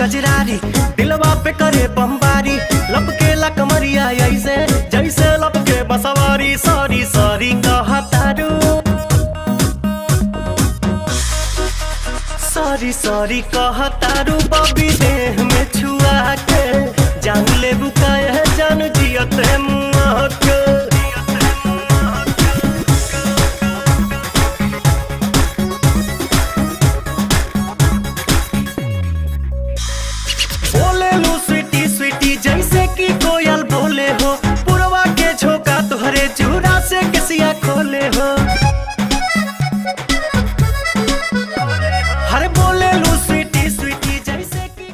कजरारी दिलवा पे करे बमबारी लपके ला कमरिया ऐसे जैसे लपके बसवारी सॉरी सॉरी कहतारू सॉरी सॉरी कहतारू बबी देह में छुआ के जान ले बुकाए है जान जियते मुआ के जैसे कि कोयल बोले हो पुरवा के झोंका तुहरे चूड़ा से किसिया खोले हो हर बोले लू स्वीटी स्वीटी जैसे कि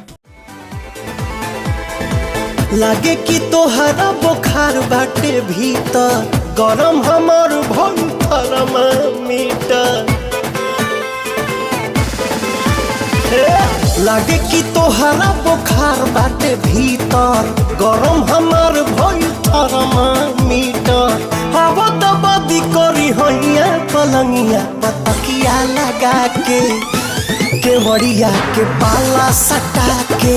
लागे कि तोहरा बुखार बाटे भीतर गरम हमार भन थर्मामीटर लागे कि तोहरा बुखार बाटे भीतर गरम हमार भइल थर्मामीटर हवा दबादी करी हैया पलंगिया पतकिया लगा के केवड़िया के पाला सटा के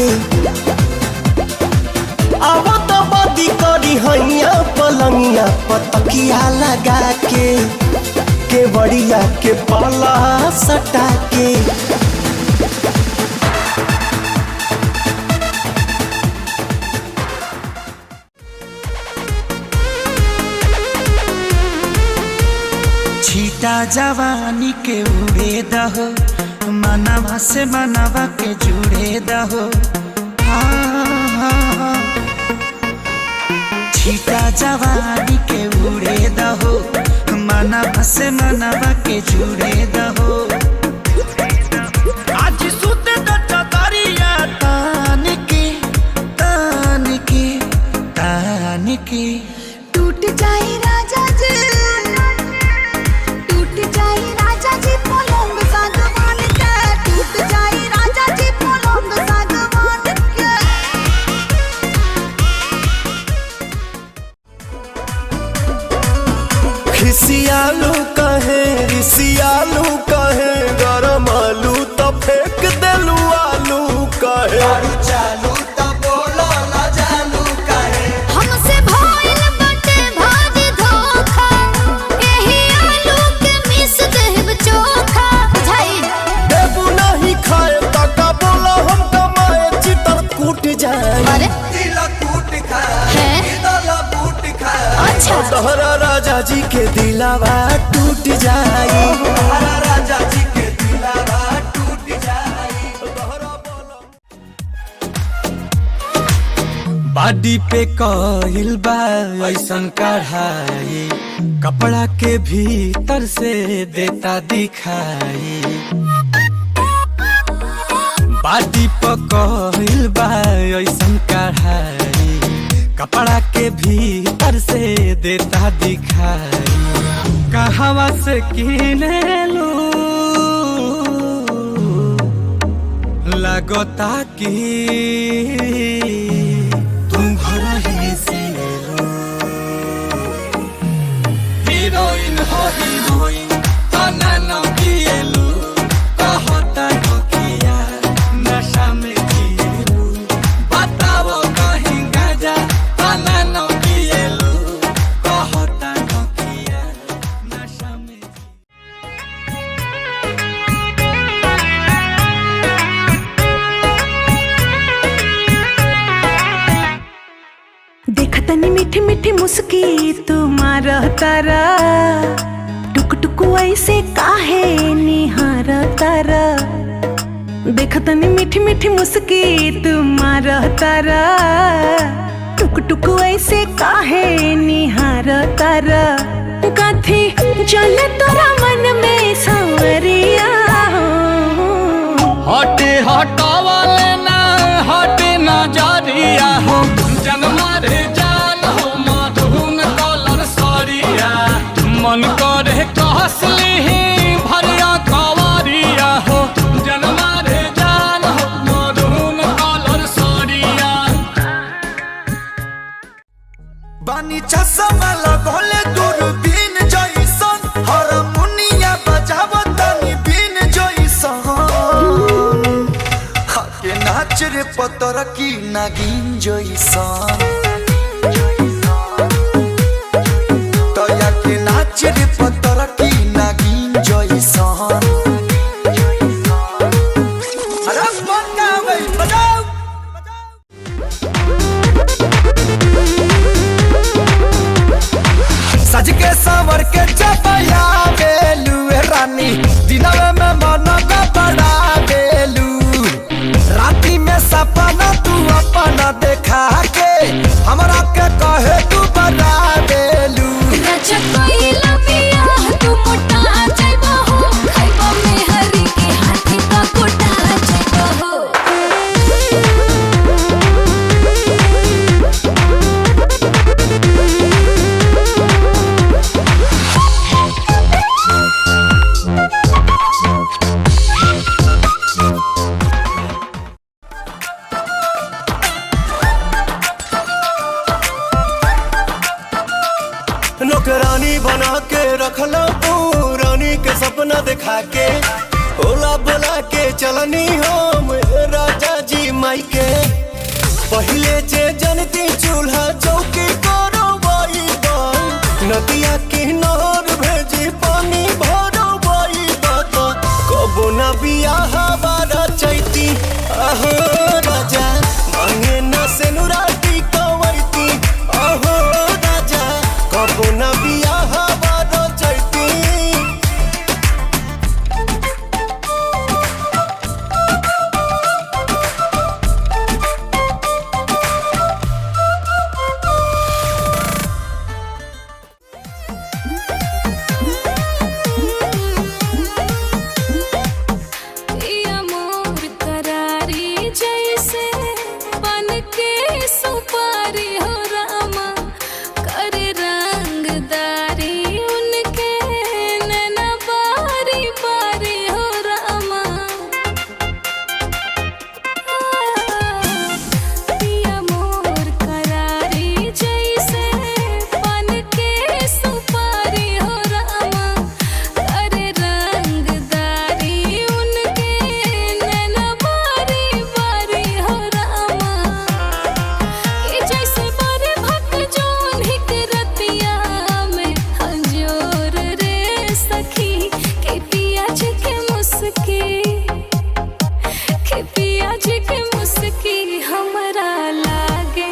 हवा दबादी करी हैया पलंगिया पतकिया लगा के केवड़िया के पाला सटा के छीटा जवानी के उड़े दहो मनवा से मनवा के जुड़े दहो छीटा जवानी के उड़े दहो मनवा से मनवा के जुड़े दहो आज सुते दरिया तान के टूट जाए राजा जी पलंग सागवान के टूट जाए राजा जी पलंग सागवान के खिसियालू कहे रिसियालू कहे गरम आलू तो फेंक देलू आलू कहे चालू तो बोलो ना जानू कहे हमसे भइल बटे भाज धोखा एही आलू के मिस देब चोखा झाई देबू नहीं खाए तका बोला हम कमाए चितर कूट जाए अरे दिल कूट खाए दिल कूट खाए अच्छा तोहरा राजा जी के दिलावा टूट जाई राजा जी के दिलावा टूट जाई बाडी पे कहिल बा ऐसन कढ़ाई कपड़ा के भीतर से देता दिखाई बाडी पे कहिल बा ऐसन कढ़ाई कपड़ा के भीतर से देता दिखाई कहवा से किने लू लगता कि तुम घर ही से हीरोइन हो हीरोइन तना न किएलू कहता नोकिया नशा में किएलू बताओ कहीं गाजा तना न किएलू कहता नोकिया नशा में देखतनी मीठी मीठी मुस्की तुम्हारा तारा टुक टुक ऐसे काहे निहार तारा देखतनी मीठी मीठी मुस्की तुम्हारा तारा टुक टुक ऐसे काहे निहार तारा कथी चले तोरा मन में सांवरिया हटे हटावाले ना हटे नजरिया हो जनमा रे जान हो मधुन कलर सरिया मन करे कहसली भरिया कवरिया हो जनमा रे जान हो मधुन कलर सरिया बानी चश्मा लगोले दूरबीन जैसन हर मुनि पतर की नागिन जइसन तया के नाच रे पतर की नागिन जइसन अरे मन का गई बजाओ सज के संवर के चपया बेलू रानी दिनवे में मन का बड़ा बेलू राती में सपना तू अपना देखा के हमरा के कहे तू बड़ा बेलू तू मोटा जाइबा हो खाइबा में हरी के हाथी का कोटा जाइबा हो नौकरानी बना के रखला तू रानी के सपना दिखा के ओला बोला के चलनी हम राजा जी माई के पहले जे जनती चूल्हा चौकी करो बाई नदिया किनार भेजी पानी भरो बाई कबो न बियाह बारा चैती आहो राजा मांगे न सेनुराटी कवैती आहो राजा कबो न बियाह बारा चैती पिया मोर करारी जैसे बन के सुपारी हो रामा कर रंगदारी उनके नैना बारी बारी हो रामा पिया मोर करारी जैसे बन के सुपारी हो रामा कर रंगदारी उनके नैना बारी बारी हो रामा कि जैसे बड़े भक्त जोन हिक रतिया में हंजोर रे सखी के पियाज के मुस्की के पियाज के मुस्की हमरा लागे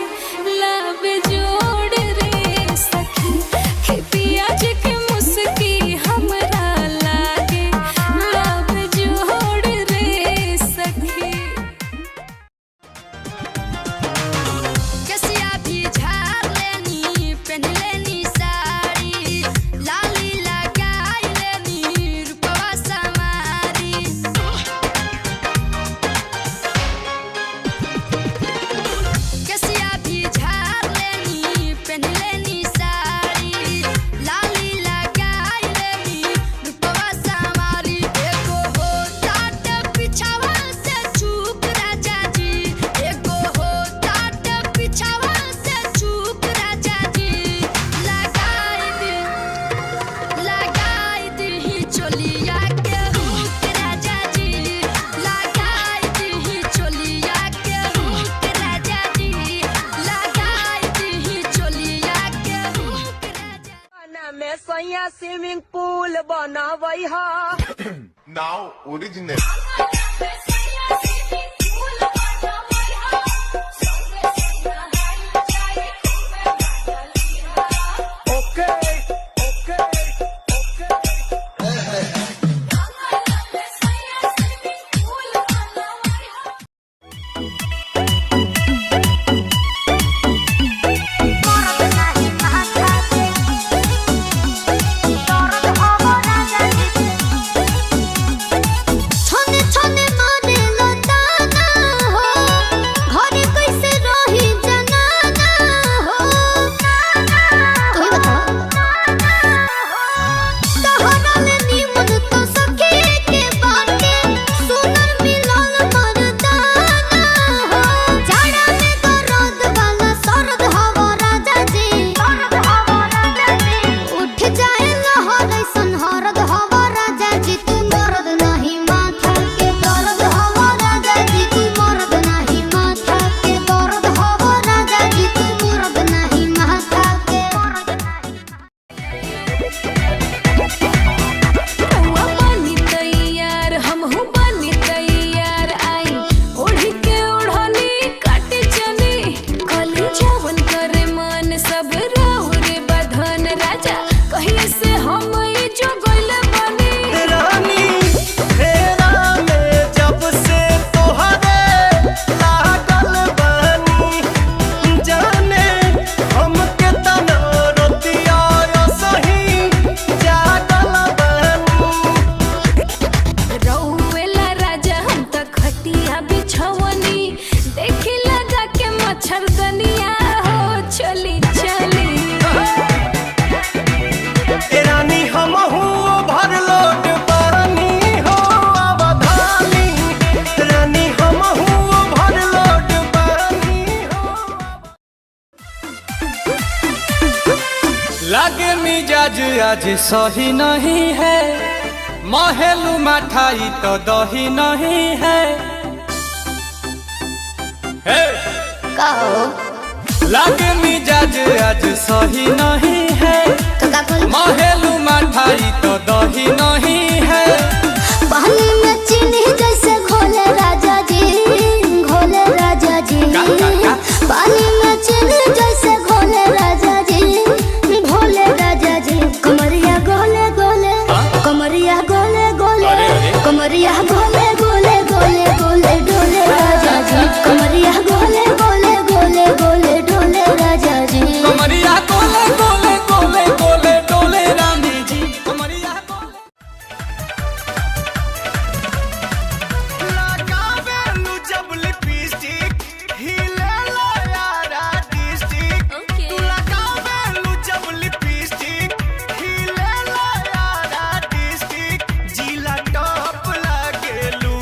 लाभ जोड़ रे सखी के पियाज के मुस्की हमरा लागे लाभ जोड़ रे सखी कसिया भी झाड़ लेनी पहन लेनी साड़ी लाली लगाई लेनी रूपवा समारी कसिया भी झाड़ लेनी पहन लेनी साड़ी लाली लगाई लेनी रूपवा समारी एगो हो टाट पिछावा से चूक राजा जी एगो हो टाट पिछावा से चूक राजा जी लगाई दी चोलिया के हुक राजा जी लगाई दी चोलिया के हुक राजा जी लगाई दी चोलिया के हुक राजा में सैया स्विमिंग पूल बनावै हा Now original. ओके ओके छने छने मारे मिजाज आज सही नहीं है, महलू मठाई तो दही नहीं है। लागे मिजाज आज सही नहीं है, महलू मठाई तो दही नहीं है। पानी में चीनी जैसे घोले राजा जी, घोले राजा जी। पानी में चीनी जैसे घोले राजा जी, घोले राजा जी। कमरिया गोले गोले, कमरिया गोले गोले, कमरिया गोले गोले गोले गोले डोले राजा जी। कमरिया गोले गोले गोले गोले डोले राजा जी। कमरिया गोले गोले गोले गोले डोले रानी जी। कमरिया लगावेलू जब लिपस्टिक हिले ला यारा डिस्ट्रिक्ट। तू लगावेलू जब लिपस्टिक हिले ला यारा डिस्ट्रिक्ट। जिला टॉप लागेलू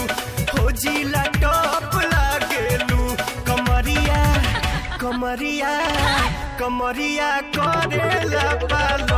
हो, जिला टॉप लागेलू। कमरिया कमरिया कमरिया करेला पालो